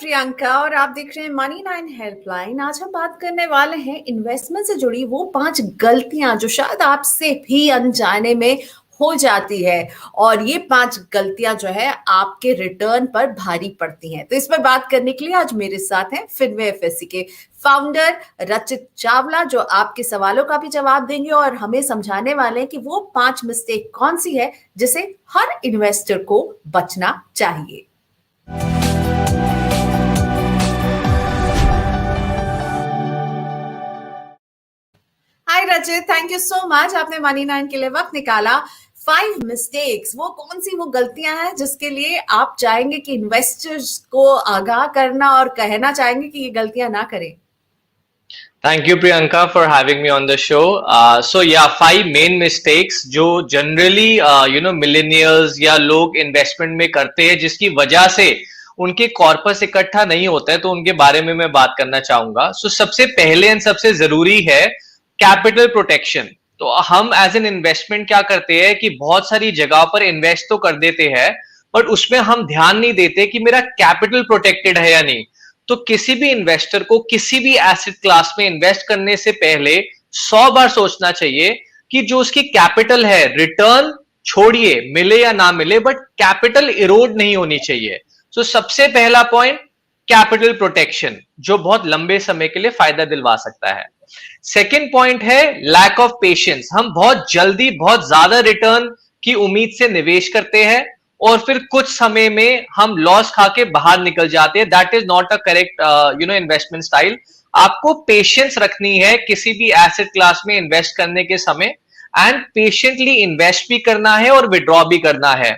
प्रियंका और आप देख रहे हैं मनी 9 हेल्पलाइन। आज हम बात करने वाले हैं इन्वेस्टमेंट से जुड़ी वो 5 गलतियां जो शायद आपसे भी अनजाने में हो जाती है, और ये 5 गलतियां जो है आपके रिटर्न पर भारी पड़ती हैं। तो इस पर बात करने के लिए आज मेरे साथ हैं फिनवे एफएससी के फाउंडर रचित चावला, जो आपके सवालों का भी जवाब देंगे और हमें समझाने वाले हैं कि वो 5 मिस्टेक कौन सी है जिसे हर इन्वेस्टर को बचना चाहिए। हाय रचित, थैंक यू सो मच, आपने मनी 9 के लिए वक्त निकाला। 5 मिस्टेक्स, वो कौन सी वो गलतियां हैं जिसके लिए आप चाहेंगे कि इन्वेस्टर्स को आगाह करना और कहना चाहेंगे कि ये गलतियां ना करें? Thank you, Priyanka, for having me on the show. Five main mistakes जो generally, millennials या लोग investment में करते हैं, जिसकी वजह से उनके कॉर्पस इकट्ठा नहीं होता है, तो उनके बारे में मैं बात करना चाहूंगा। सबसे पहले एंड सबसे जरूरी है कैपिटल प्रोटेक्शन। तो हम एज एन इन्वेस्टमेंट क्या करते हैं कि बहुत सारी जगह पर इन्वेस्ट तो कर देते हैं, बट उसमें हम ध्यान नहीं देते कि मेरा कैपिटल प्रोटेक्टेड है या नहीं। तो किसी भी इन्वेस्टर को किसी भी एसेट क्लास में इन्वेस्ट करने से पहले 100 बार सोचना चाहिए कि जो उसकी कैपिटल है, रिटर्न छोड़िए मिले या ना मिले, बट कैपिटल इरोड नहीं होनी चाहिए। सबसे पहला पॉइंट कैपिटल प्रोटेक्शन, जो बहुत लंबे समय के लिए फायदा दिलवा सकता है। सेकेंड पॉइंट है लैक ऑफ पेशेंस। हम बहुत जल्दी बहुत ज्यादा रिटर्न की उम्मीद से निवेश करते हैं और फिर कुछ समय में हम लॉस खा के बाहर निकल जाते हैं। That is not a correct investment style. आपको पेशेंस रखनी है किसी भी एसेट क्लास में इन्वेस्ट करने के समय, एंड पेशेंटली इन्वेस्ट भी करना है और विड्रॉ भी करना है।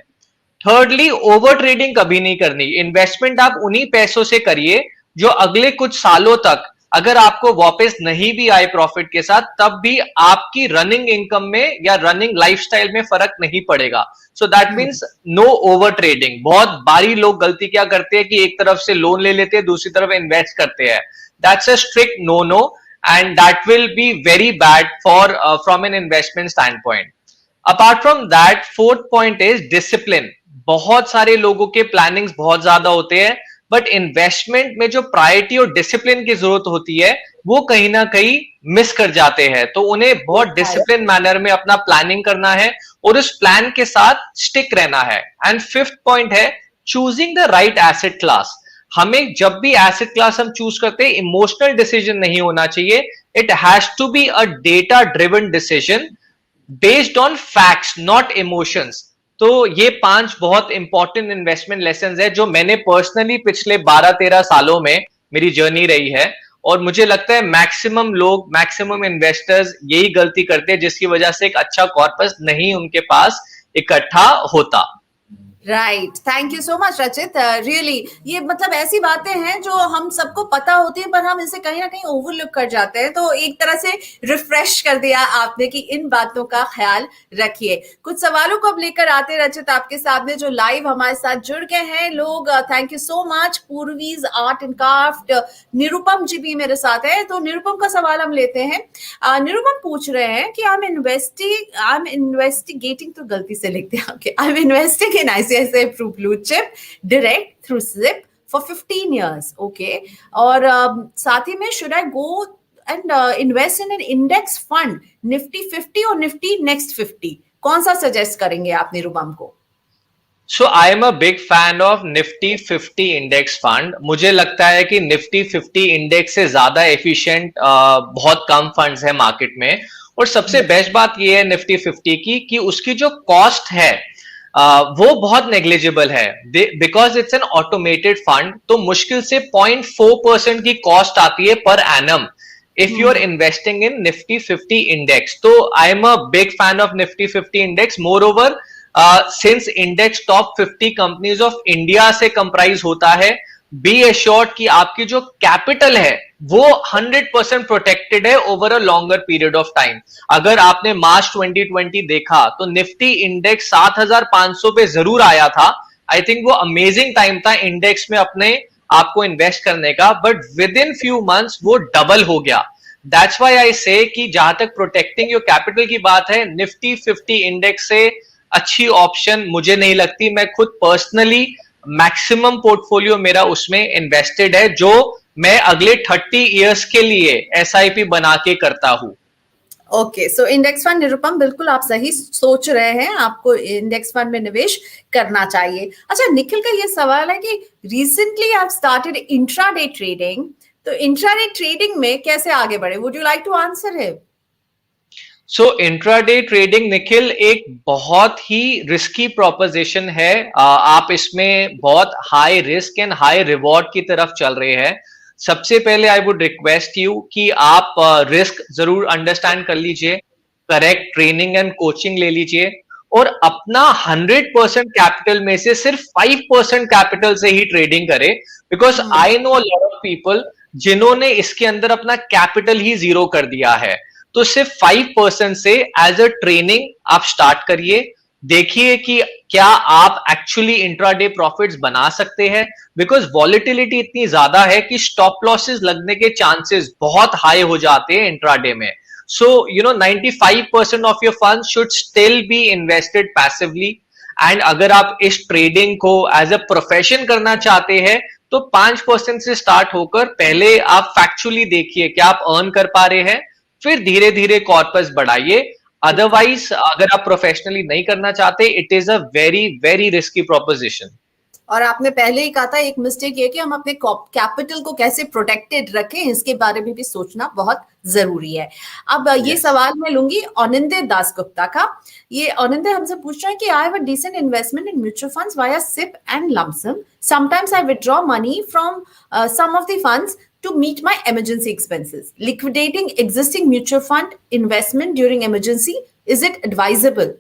थर्डली, ओवर ट्रेडिंग कभी नहीं करनी। इन्वेस्टमेंट आप उन्हीं पैसों से करिए जो अगले कुछ सालों तक अगर आपको वापस नहीं भी आए प्रॉफिट के साथ, तब भी आपकी रनिंग इनकम में या रनिंग लाइफस्टाइल में फर्क नहीं पड़ेगा। So that means no over trading. बहुत बारी लोग गलती क्या करते हैं कि एक तरफ से लोन ले लेते हैं, दूसरी तरफ इन्वेस्ट करते हैं। That's a strict no no, and that will be very bad for from an investment standpoint. Apart from that, fourth point is discipline. बहुत सारे लोगों के प्लानिंग्स बहुत ज्यादा होते हैं, बट इन्वेस्टमेंट में जो प्रायोरिटी और डिसिप्लिन की जरूरत होती है वो कहीं ना कहीं मिस कर जाते हैं। तो उन्हें बहुत डिसिप्लिन मैनर में अपना प्लानिंग करना है और उस प्लान के साथ स्टिक रहना है। एंड फिफ्थ पॉइंट है choosing the right asset class. हमें जब भी एसेट क्लास हम चूज करते हैं, इमोशनल डिसीजन नहीं होना चाहिए। It has to be a data driven decision based on facts, not emotions. तो ये 5 बहुत इंपॉर्टेंट इन्वेस्टमेंट लेसन है जो मैंने पर्सनली पिछले 12-13 सालों में मेरी जर्नी रही है, और मुझे लगता है मैक्सिमम इन्वेस्टर्स यही गलती करते हैं, जिसकी वजह से एक अच्छा कॉर्पस नहीं उनके पास इकट्ठा होता। Right, thank you so much रचित। रियली ये मतलब ऐसी बातें हैं जो हम सबको पता होती है, पर हम इसे कहीं ना कहीं ओवरलुक कर जाते हैं। तो एक तरह से रिफ्रेश कर दिया आपने कि इन बातों का ख्याल रखिए। कुछ सवालों को अब लेकर आते रचित आपके सामने, जो लाइव हमारे साथ जुड़ गए हैं लोग। Thank you so much. Purvij art and craft, Nirupam ji भी मेरे साथ है। तो निरुपम का सवाल हम लेते हैं। निरुपम पूछ रहे हैं कि आई एम इन्वेस्टिगेटिंग, तो गलती से लिखते हैं, I am investing in ICICI Blue Chip direct through ZIP for 15 years, okay? और साथ ही में should I go and invest in an index fund, Nifty 50 और Nifty Next 50? कौन सा सजेस्ट करेंगे आप निरुपम को? So I am a big fan of Nifty 50 index fund. मुझे लगता है कि Nifty 50 इंडेक्स से ज्यादा एफिशिएंट बहुत कम फंड्स है मार्केट में। और सबसे बेस्ट बात यह है Nifty 50 की कि उसकी जो कॉस्ट है वो बहुत नेग्लिजिबल है, because it's an automated fund. तो मुश्किल से 0.4% की कॉस्ट आती है per annum if you are investing in Nifty 50 index. तो I am a big fan of Nifty 50 index. Moreover, since index top 50 companies of India से comprise होता है, be assured कि आपकी जो capital है वो 100% protected है over a longer period of time. अगर आपने मार्च 2020 देखा तो निफ्टी इंडेक्स 7,500 पे जरूर आया था। आई थिंक वो अमेजिंग टाइम था इंडेक्स में अपने आपको इन्वेस्ट करने का, but with in few months वो डबल हो गया। दैट्स व्हाई आई से कि जहां तक प्रोटेक्टिंग योर कैपिटल की बात है, निफ्टी 50 इंडेक्स से अच्छी ऑप्शन मुझे नहीं लगती। मैं खुद पर्सनली मैक्सिमम पोर्टफोलियो मेरा उसमें इन्वेस्टेड है, जो मैं अगले 30 इयर्स के लिए एसआईपी बना के करता हूं। ओके, सो इंडेक्स फंड, निरुपम, बिल्कुल आप सही सोच रहे हैं, आपको इंडेक्स फंड में निवेश करना चाहिए। अच्छा, निखिल का ये सवाल है कि recently I have started intraday trading, तो इंट्राडे ट्रेडिंग में कैसे आगे बढ़े? Would you like to answer him? So intraday trading, Nikhil, एक बहुत ही रिस्की प्रोपोजिशन है। आप इसमें बहुत high risk and high reward की तरफ चल रहे हैं। सबसे पहले आई वुड रिक्वेस्ट यू कि आप रिस्क जरूर अंडरस्टैंड कर लीजिए, करेक्ट ट्रेनिंग एंड कोचिंग ले लीजिए, और अपना 100% कैपिटल में से सिर्फ 5% कैपिटल से ही ट्रेडिंग करें। Because I know lot of people जिन्होंने इसके अंदर अपना कैपिटल ही जीरो कर दिया है। तो सिर्फ 5% से एज अ ट्रेनिंग आप स्टार्ट करिए, देखिए कि क्या आप एक्चुअली इंट्राडे प्रॉफिट्स बना सकते हैं। बिकॉज वॉलिटिलिटी इतनी ज्यादा है कि स्टॉप लॉसेस लगने के चांसेस बहुत हाई हो जाते हैं इंट्राडे में। So, 95% of your funds should still be invested passively. And अगर आप इस ट्रेडिंग को एज अ प्रोफेशन करना चाहते हैं, तो 5% से स्टार्ट होकर पहले आप फैक्चुअली देखिए क्या आप अर्न कर पा रहे हैं, फिर धीरे धीरे कॉर्पस बढ़ाइए। अदरवाइज अगर आप प्रोफेशनली नहीं करना चाहते, it is a very very risky proposition. और आपने पहले ही कहा था एक मिस्टेक ये कि हम अपने कैपिटल को कैसे प्रोटेक्टेड रखें, इसके बारे में भी सोचना बहुत जरूरी है। अब ये सवाल मैं लूंगी अनिंदे दासगुप्ता का। ये अनिंदे हमसे पूछ रहे हैं कि I have a decent investment in mutual funds via SIP and lump sum. Sometimes I withdraw money from some of the funds to meet my emergency expenses. Liquidating existing mutual fund investment during emergency, is it advisable?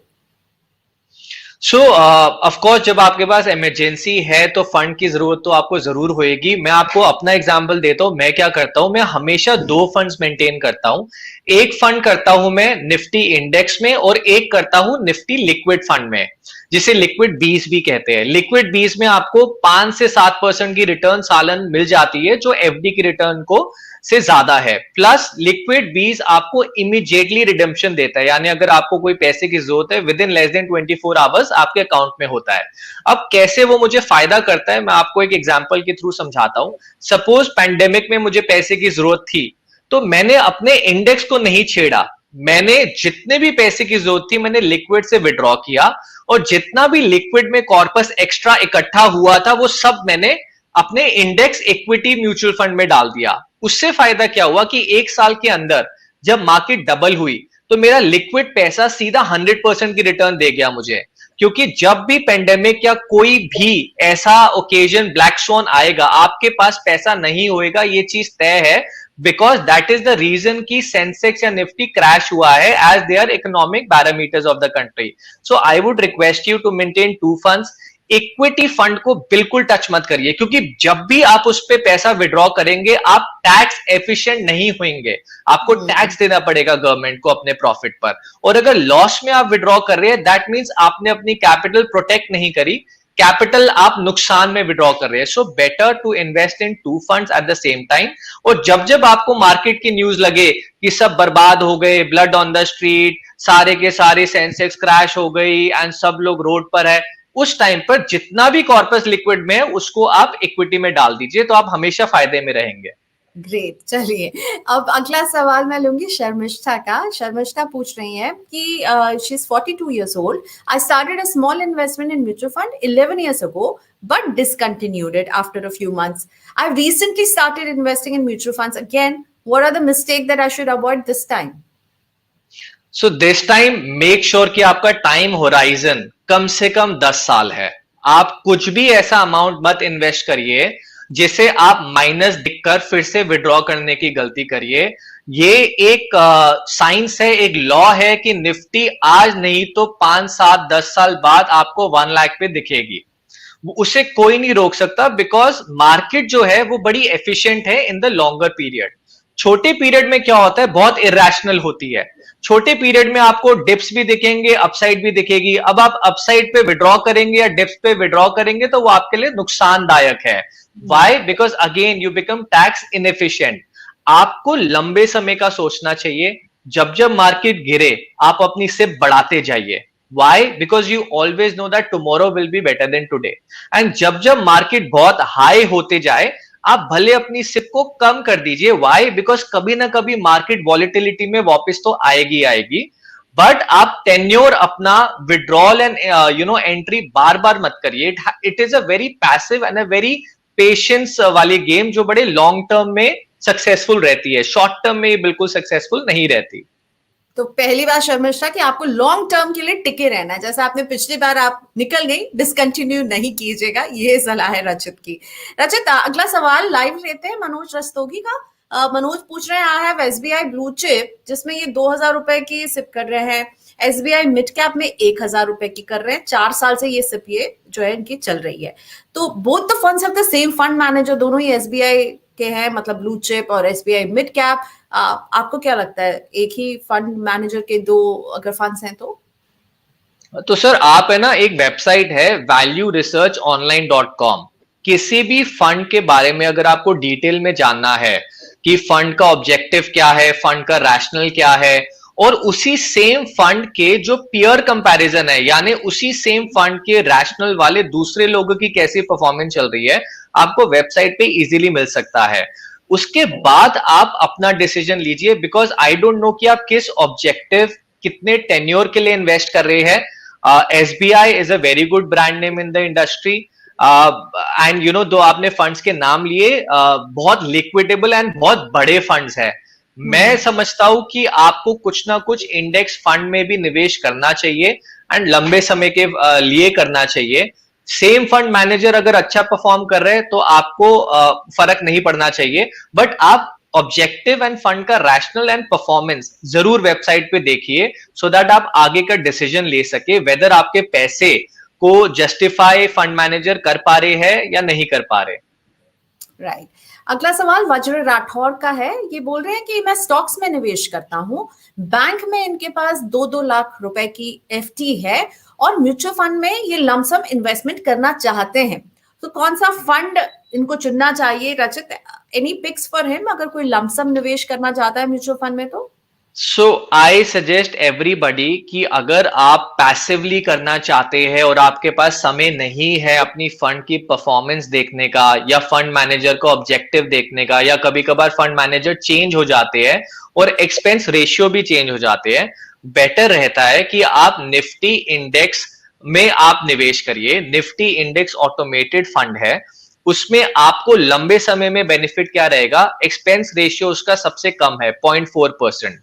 So of course जब आपके पास emergency है तो fund की जरूरत तो आपको जरूर होएगी। मैं आपको अपना एग्जांपल देता हूं, मैं क्या करता हूं, मैं हमेशा 2 फंड्स मेंटेन करता हूं। एक फंड करता हूं मैं निफ्टी इंडेक्स में, और एक करता हूं निफ्टी लिक्विड फंड में, जिसे लिक्विड 20 भी कहते हैं। लिक्विड 20 में आपको 5 से 7% की रिटर्न सालन मिल जाती है, जो एफडी की रिटर्न को से ज्यादा है। प्लस लिक्विड 20 आपको इमीडिएटली रिडेम्पशन देता है, यानी अगर आपको कोई पैसे की जरूरत है with in less than 24 hours आपके अकाउंट में होता है। अब कैसे वो मुझे फायदा करता है, मैं आपको एक एग्जांपल के थ्रू समझाता हूं। सपोज पैंडेमिक में मुझे पैसे की जरूरत थी, तो मैंने अपने इंडेक्स को नहीं छेड़ा, मैंने जितने भी पैसे की जरूरत थी मैंने लिक्विड से विड्रॉ किया, और जितना भी लिक्विड में कॉर्पस एक्स्ट्रा इकट्ठा हुआ था वो सब मैंने अपने इंडेक्स इक्विटी म्यूचुअल फंड में डाल दिया। उससे फायदा क्या हुआ कि 1 साल के अंदर जब मार्केट डबल हुई तो मेरा लिक्विड पैसा सीधा 100% की रिटर्न दे गया मुझे। क्योंकि जब भी पेंडेमिक या कोई भी ऐसा ओकेजन ब्लैक स्वॉन आएगा, आपके पास पैसा नहीं होएगा, ये चीज तय है। Because that is the reason की सेंसेक्स या निफ्टी क्रैश हुआ है, as they are economic parameters of the country. So I would request you to maintain 2 funds. Equity fund को बिल्कुल टच मत करिए, क्योंकि जब भी आप उस पे पैसा विड्रॉ करेंगे आप टैक्स एफिशिएंट नहीं होंगे, आपको टैक्स देना पड़ेगा गवर्नमेंट को अपने प्रॉफिट पर। और अगर लॉस में आप विड्रॉ कर रहे हैं, दैट मींस आपने अपनी कैपिटल प्रोटेक्ट नहीं करी, कैपिटल आप नुकसान में विड्रॉ कर रहे हैं। So better to invest in 2 funds at the same time. और जब जब आपको मार्केट की न्यूज लगे कि सब बर्बाद हो गए, ब्लड ऑन द स्ट्रीट, सारे के सारे सेंसेक्स क्रैश हो गई एंड सब लोग रोड पर है, उस टाइम पर जितना भी कॉर्पस लिक्विड में है उसको आप इक्विटी में डाल दीजिए, तो आप हमेशा फायदे में रहेंगे। ग्रेट, चलिए अब अगला सवाल मैं लूंगी शर्मिष्ठा का। शर्मिष्ठा पूछ रही हैं कि she is 42 years old. I started a small investment in mutual fund 11 years ago, but discontinued it after a few months. I've recently started investing in mutual funds again. What are the mistakes that I should avoid this time? So this time make sure कि आपका time horizon कम से कम 10 साल है। आप कुछ भी ऐसा amount मत इन्वेस्ट करिए जिसे आप माइनस दिखकर फिर से विड्रॉ करने की गलती करिए। ये एक साइंस है, एक लॉ है कि निफ्टी आज नहीं तो 5, 7, 10 साल बाद आपको 1 लाख पे दिखेगी। उसे कोई नहीं रोक सकता, बिकॉज मार्केट जो है वो बड़ी एफिशिएंट है इन द लॉन्गर पीरियड। छोटे पीरियड में क्या होता है, बहुत इरेशनल होती है। छोटे पीरियड में आपको डिप्स भी दिखेंगे, अपसाइड भी दिखेगी। अब आप अपसाइड पे विड्रॉ करेंगे या डिप्स पे विड्रॉ करेंगे तो वो आपके लिए नुकसानदायक है। Why? Because again you become tax inefficient. आपको लंबे समय का सोचना चाहिए। जब जब मार्केट गिरे आप अपनी सिप बढ़ाते जाइए, Why? Because you always know that tomorrow will be better than today. And जब जब मार्केट बहुत हाई होते जाए, आप भले अपनी सिप को कम कर दीजिए. Why? Because कभी ना कभी मार्केट वॉलिटिलिटी में वापस तो आएगी आएगी. बट आप टेन्योर अपना विड्रॉल एंड एंट्री बार बार मत करिए. It is a very passive and a very patience वाली गेम जो बड़े लॉन्ग टर्म में सक्सेसफुल रहती है. शॉर्ट टर्म में बिल्कुल सक्सेसफुल नहीं रहती. तो पहली बात शर्मिष्ठा कि आपको लॉन्ग टर्म के लिए टिके रहना है. जैसे आपने पिछली बार आप निकल गई, डिसकंटिन्यू नहीं कीजिएगा, ये सलाह है रचित की. रचित, अगला सवाल लाइव लेते हैं मनोज रस्तोगी का. मनोज पूछ रहे हैं, I have SBI blue chip जिसमें ये 2000 रुपए की सिप कर रहे हैं, एसबीआई मिड कैप में 1000 रुपए की कर रहे हैं. 4 साल से ये सिप ये जो है इनकी चल रही है. तो both the funds have the same fund manager, दोनों ही एसबीआई के हैं, मतलब ब्लू चिप और एसबीआई मिड कैप. आपको क्या लगता है, एक ही फंड मैनेजर के दो अगर फंड्स हैं तो सर आप है ना, एक वेबसाइट है valueresearchonline.com. किसी भी फंड के बारे में अगर आपको डिटेल में जानना है कि फंड का ऑब्जेक्टिव क्या है, फंड का रैशनल क्या है, और उसी सेम फंड के जो पियर कंपैरिजन है, यानी उसी सेम फंड के रैशनल वाले दूसरे लोगों की कैसी परफॉर्मेंस चल रही है, आपको वेबसाइट पे इजीली मिल सकता है. उसके बाद आप अपना डिसीजन लीजिए. बिकॉज आई डोंट नो कि आप किस ऑब्जेक्टिव, कितने टेन्योर के लिए इन्वेस्ट कर रहे हैं. SBI is a very good brand name in the industry. And दो आपने फंड्स के नाम लिए, बहुत लिक्विडेबल एंड बहुत बड़े फंड्स है. मैं समझता हूं कि आपको कुछ ना कुछ इंडेक्स फंड में भी निवेश करना चाहिए एंड लंबे समय के लिए करना चाहिए. सेम फंड मैनेजर अगर अच्छा परफॉर्म कर रहे हैं तो आपको फर्क नहीं पड़ना चाहिए. बट आप ऑब्जेक्टिव एंड फंड का रैशनल एंड परफॉर्मेंस जरूर वेबसाइट पे देखिए, सो दैट आप आगे का डिसीजन ले सके वेदर आपके पैसे को जस्टिफाई फंड मैनेजर कर पा रहे हैं या नहीं कर पा रहे. राइट. अगला सवाल वज्र राठौर का है. ये बोल रहे हैं कि मैं स्टॉक्स में निवेश करता हूं, बैंक में इनके पास 2-2 लाख रुपए की एफडी है और म्यूचुअल फंड में ये लमसम इन्वेस्टमेंट करना चाहते हैं, तो कौन सा फंड इनको चुनना चाहिए? रचित, एनी पिक्स फॉर हिम अगर कोई लमसम निवेश करना चाहता है म्यूचुअल फंड में तो? सो आई सजेस्ट एवरीबडी कि अगर आप पैसिवली करना चाहते हैं और आपके पास समय नहीं है अपनी फंड की परफॉर्मेंस देखने का या फंड मैनेजर का ऑब्जेक्टिव देखने का, या कभी कभार फंड मैनेजर चेंज हो जाते हैं और एक्सपेंस रेशियो भी चेंज हो जाते हैं, बेटर रहता है कि आप निफ्टी इंडेक्स में आप निवेश करिए. निफ्टी इंडेक्स ऑटोमेटेड फंड है, उसमें आपको लंबे समय में बेनिफिट क्या रहेगा, एक्सपेंस रेशियो उसका सबसे कम है 0.4%.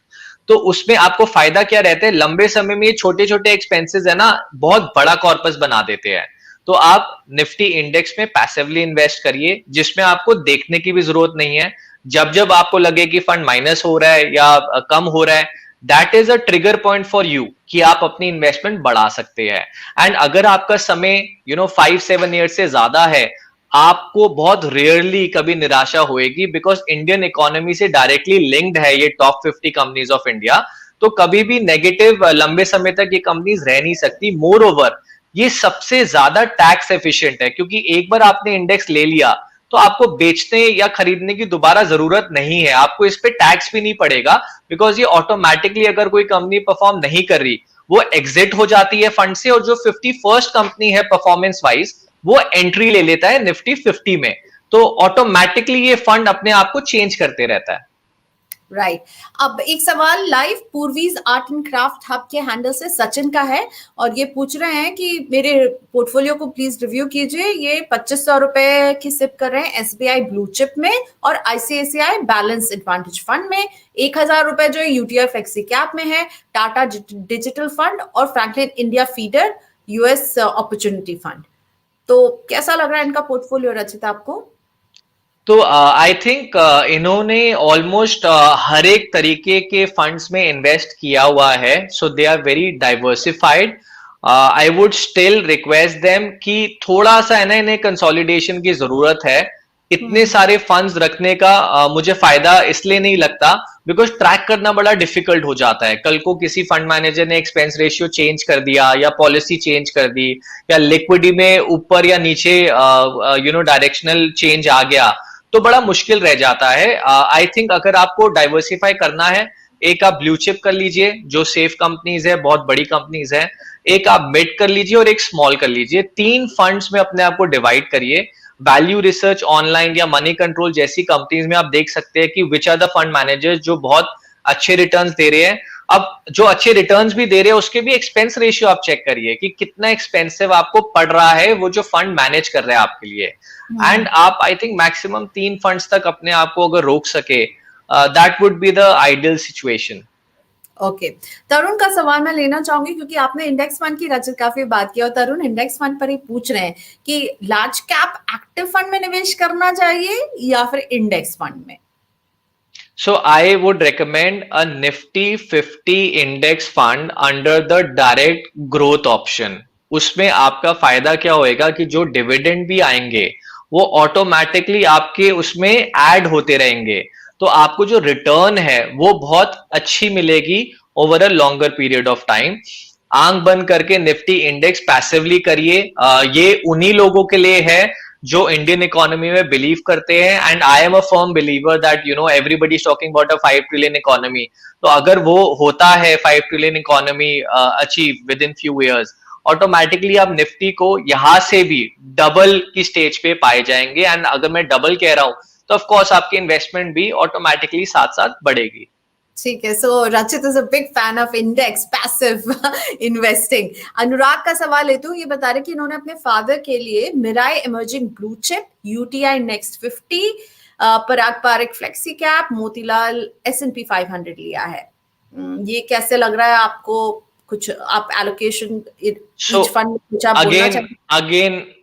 तो उसमें आपको फायदा क्या रहता है, लंबे समय में ये छोटे छोटे एक्सपेंसेस है ना, बहुत बड़ा कॉर्पस बना देते हैं. तो आप निफ्टी इंडेक्स में पैसिवली इन्वेस्ट करिए, जिसमें आपको देखने की भी जरूरत नहीं है. जब जब आपको लगे कि फंड माइनस हो रहा है या कम हो रहा है, that is a trigger point for you कि आप अपनी इन्वेस्टमेंट बढ़ा सकते हैं. एंड अगर आपका समय 5-7 ईयर से ज्यादा है, आपको बहुत रेयरली कभी निराशा होएगी, बिकॉज इंडियन इकोनॉमी से डायरेक्टली लिंक्ड है ये टॉप 50 कंपनीज ऑफ इंडिया. तो कभी भी नेगेटिव लंबे समय तक ये कंपनीज रह नहीं सकती. मोर ओवर ये सबसे ज्यादा टैक्स एफिशिएंट है, क्योंकि एक बार आपने इंडेक्स ले लिया तो आपको बेचने या खरीदने की दोबारा जरूरत नहीं है, आपको इस पे टैक्स भी नहीं पड़ेगा. बिकॉज ये ऑटोमेटिकली अगर कोई कंपनी परफॉर्म नहीं कर रही, वो एग्जिट हो जाती है फंड से, और जो 51st कंपनी है परफॉर्मेंस वाइज, वो एंट्री ले लेता है निफ्टी 50 में. तो ऑटोमेटिकली ये फंड अपने आप को चेंज करते रहता है. राइट. अब एक सवाल live Purvij art and craft hub के हैंडल से सचिन का है, और ये पूछ रहे हैं कि मेरे पोर्टफोलियो को प्लीज रिव्यू कीजिए. ये 2500 रुपए की सिप कर रहे हैं एसबीआई ब्लू चिप में और आईसीआईसीआई बैलेंस एडवांटेज फंड में. 1000 रुपए जो यूटीआर फ्लेक्सी कैप में है, टाटा डिजिटल फंड और Franklin India feeder US opportunity fund. तो कैसा लग रहा है इनका पोर्टफोलियो रचित आपको? तो आई थिंक इन्होंने ऑलमोस्ट हर एक तरीके के फंड्स में इन्वेस्ट किया हुआ है. So they are very diversified. I would still request them कि थोड़ा सा है ना, इन्हें कंसोलिडेशन की जरूरत है. इतने सारे फंड्स रखने का मुझे फायदा इसलिए नहीं लगता, बिकॉज ट्रैक करना बड़ा डिफिकल्ट हो जाता है. कल को किसी फंड मैनेजर ने एक्सपेंस रेशियो चेंज कर दिया या पॉलिसी चेंज कर दी या लिक्विडिटी में ऊपर या नीचे डायरेक्शनल चेंज आ गया, तो बड़ा मुश्किल रह जाता है. आई थिंक अगर आपको डाइवर्सिफाई करना है एक आप ब्लू चिप कर लीजिए जो सेफ कंपनीज है, बहुत बड़ी कंपनीज है, एक आप मिड कर लीजिए और एक स्मॉल कर लीजिए। 3 फंड्स में अपने आप को डिवाइड करिए। वैल्यू रिसर्च ऑनलाइन या मनी कंट्रोल जैसी कंपनीज में आप देख सकते हैं कि which are the fund managers जो बहुत अच्छे रिटर्न्स दे रहे हैं। अब जो अच्छे रिटर्न्स भी दे रहे हैं उसके भी एक्सपेंस रेशियो आप चेक करिए कि कितना एक्सपेंसिव आपको पड़ रहा है वो जो फंड मैनेज कर रहे हैं आपके लिए। एंड आप आई थिंक मैक्सिमम 3 फंड्स तक अपने आप को अगर रोक सके, that would be the ideal situation. Okay, Tarun का सवाल मैं लेना चाहूंगी क्योंकि आपने इंडेक्स फंड की रचित काफी बात की और तरुण इंडेक्स फंड पर ही पूछ रहे हैं कि लार्ज कैप एक्टिव फंड में निवेश करना चाहिए या फिर इंडेक्स फंड में। So I would recommend a Nifty 50 index fund under the direct growth option. उसमें आपका फायदा क्या होएगा कि जो डिविडेंड भी आएंगे वो ऑटोमेटिकली आपके उसमें ऐड होते रहेंगे, तो आपको जो रिटर्न है वो बहुत अच्छी मिलेगी over a longer period of time. आंख बंद करके निफ्टी इंडेक्स पैसिवली करिए। ये उन्हीं लोगों के लिए है जो इंडियन इकोनॉमी में बिलीव करते हैं, and I am a firm believer that everybody is talking about a 5 trillion economy. तो अगर वो होता है 5 trillion economy achieve with in few years, automatically आप निफ्टी को यहां से भी डबल की स्टेज पे पाए जाएंगे। एंड अगर मैं डबल कह रहा हूं तो ऑफ कोर्स आपकी इन्वेस्टमेंट भी ऑटोमेटिकली साथ साथ बढ़ेगी। ठीक है, so Rachit is a big fan of index passive investing. Anurag का सवाल लेती हूँ, ये बता रहे कि इन्होंने अपने फादर के लिए Mirae emerging blue chip, UTI next 50, Parag Parikh flexi cap, Motilal S&P 500 लिया है। ये कैसे लग रहा है आपको? कुछ आप एलोकेशन ईच फंड कुछ आप बोलना चाहेंगे?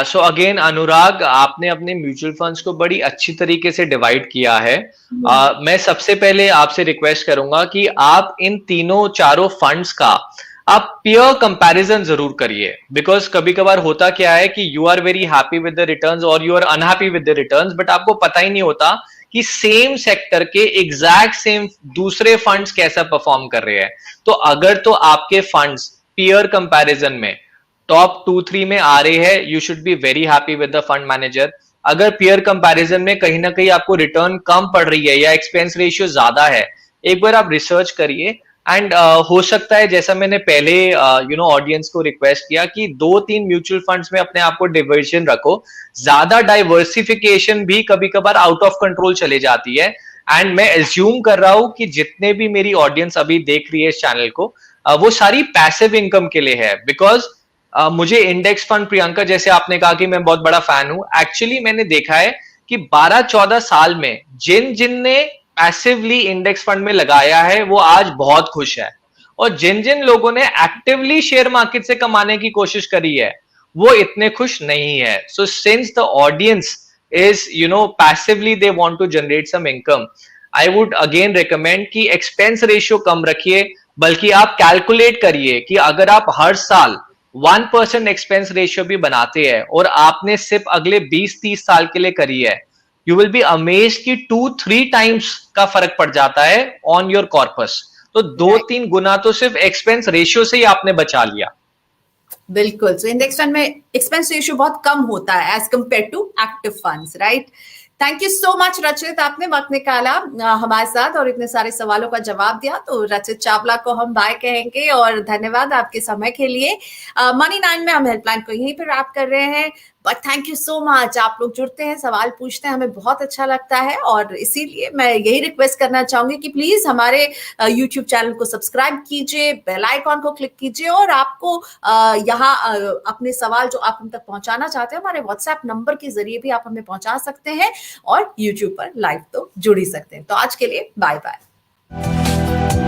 सो अगेन अनुराग, आपने अपने म्यूचुअल फंड्स को बड़ी अच्छी तरीके से डिवाइड किया है। मैं सबसे पहले आपसे रिक्वेस्ट करूंगा कि आप इन तीनों चारों फंड्स का आप पीयर कंपैरिजन जरूर करिए, बिकॉज कभी कभार होता क्या है कि you are very happy with the returns और you are unhappy with the returns, but आपको पता ही नहीं होता कि सेम सेक्टर के एग्जैक्ट सेम दूसरे फंड्स कैसा परफॉर्म कर रहे हैं। तो अगर तो आपके फंड्स पीयर कंपैरिजन में टॉप 2-3 में आ रहे हैं, you should be very happy with the fund manager. अगर पीयर कंपैरिजन में कहीं ना कहीं आपको रिटर्न कम पड़ रही है या एक्सपेंस रेशियो ज्यादा है, एक बार आप रिसर्च करिए। एंड हो सकता है, जैसा मैंने पहले ऑडियंस को रिक्वेस्ट किया कि 2-3 म्यूचुअल फंड्स में अपने आप को डिविजन रखो। ज्यादा डाइवर्सिफिकेशन भी कभी कभार आउट ऑफ कंट्रोल चले जाती है। एंड मैं एज्यूम कर रहा हूं कि जितने भी मेरी ऑडियंस अभी देख रही है इस चैनल को, वो सारी पैसिव इनकम के लिए है। बिकॉज मुझे इंडेक्स फंड, प्रियंका जैसे आपने कहा कि मैं बहुत बड़ा फैन हूं, एक्चुअली मैंने देखा है कि 12-14 साल में जिन जिन ने पैसिवली इंडेक्स फंड में लगाया है वो आज बहुत खुश है, और जिन जिन लोगों ने एक्टिवली शेयर मार्केट से कमाने की कोशिश करी है वो इतने खुश नहीं है। So since the audience is passively they want to generate some income, I would again recommend कि expense ratio कम रखिए, बल्कि आप कैलकुलेट करिए कि अगर आप हर साल 1% एक्सपेंस रेशियो भी बनाते हैं और आपने सिर्फ अगले 20-30 साल के लिए करी है, यू विल बी अमेज्ड कि 2-3 टाइम्स का फर्क पड़ जाता है ऑन योर कॉर्पस। तो 2-3 गुना तो सिर्फ एक्सपेंस रेशियो से ही आपने बचा लिया। बिल्कुल, सो इंडेक्स फंड में एक्सपेंस रेशियो बहुत कम होता है as compare to active funds, right? Thank you so much Rachit, आपने वक्त निकाला हमारे साथ और इतने सारे सवालों का जवाब दिया। तो रचित चावला को हम बाय कहेंगे और धन्यवाद आपके समय के लिए। मनी 9 में हम हेल्पलाइन को यहीं पर रैप कर रहे हैं, but thank you so much. आप लोग जुड़ते हैं, सवाल पूछते हैं, हमें बहुत अच्छा लगता है और इसीलिए मैं यही रिक्वेस्ट करना चाहूंगी कि प्लीज हमारे यूट्यूब चैनल को सब्सक्राइब कीजिए, बेल आइकॉन को क्लिक कीजिए और आपको यहाँ अपने सवाल जो आप हम तक पहुंचाना चाहते हैं हमारे व्हाट्सएप नंबर के जरिए भी आप हमें पहुंचा सकते हैं और यूट्यूब पर लाइव तो जुड़ ही सकते हैं। तो आज के लिए बाय बाय।